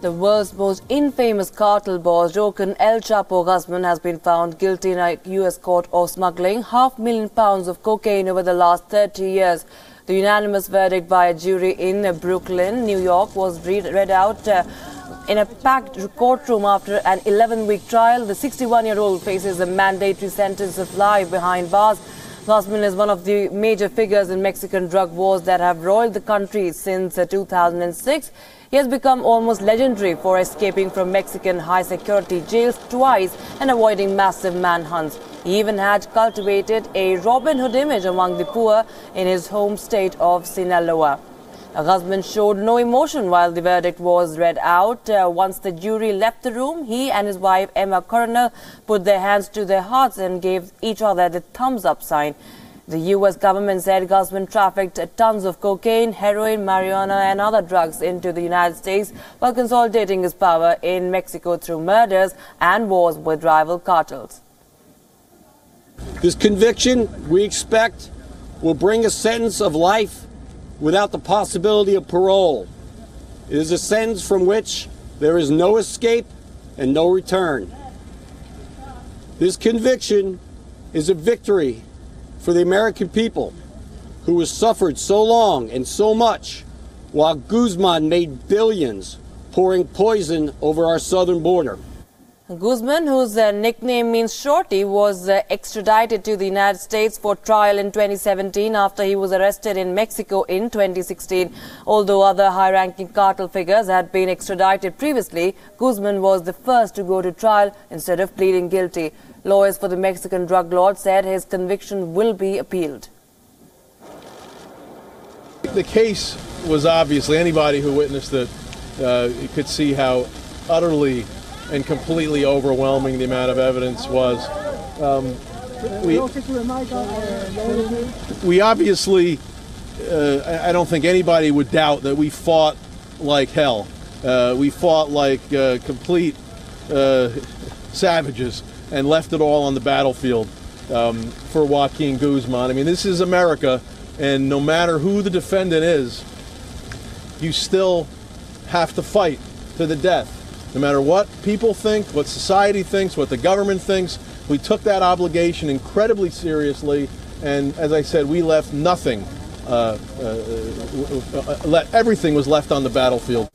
The world's most infamous cartel boss, Joaquin El Chapo Guzman, has been found guilty in a U.S. court of smuggling £500,000 of cocaine over the last 30 years. The unanimous verdict by a jury in Brooklyn, New York, was read out in a packed courtroom after an 11-week trial. The 61-year-old faces a mandatory sentence of life behind bars. Guzman is one of the major figures in Mexican drug wars that have roiled the country since 2006. He has become almost legendary for escaping from Mexican high-security jails twice and avoiding massive manhunts. He even had cultivated a Robin Hood image among the poor in his home state of Sinaloa. Guzman showed no emotion while the verdict was read out. Once the jury left the room, he and his wife, Emma Coronel, put their hands to their hearts and gave each other the thumbs-up sign. The U.S. government said Guzman trafficked tons of cocaine, heroin, marijuana and other drugs into the United States while consolidating his power in Mexico through murders and wars with rival cartels. This conviction, we expect, will bring a sentence of life without the possibility of parole. It is a sentence from which there is no escape and no return. This conviction is a victory for the American people, who has suffered so long and so much while Guzman made billions pouring poison over our southern border. Guzman, whose nickname means Shorty, was extradited to the United States for trial in 2017 after he was arrested in Mexico in 2016. Although other high-ranking cartel figures had been extradited previously, Guzman was the first to go to trial instead of pleading guilty. Lawyers for the Mexican drug lord said his conviction will be appealed. The case was obviously, anybody who witnessed it could see how utterly and completely overwhelming the amount of evidence was. We obviously, I don't think anybody would doubt that we fought like hell. We fought like complete savages and left it all on the battlefield for Joaquin Guzman. I mean, this is America, and no matter who the defendant is, you still have to fight to the death. No matter what people think, what society thinks, what the government thinks, we took that obligation incredibly seriously, and as I said, we left nothing, everything was left on the battlefield.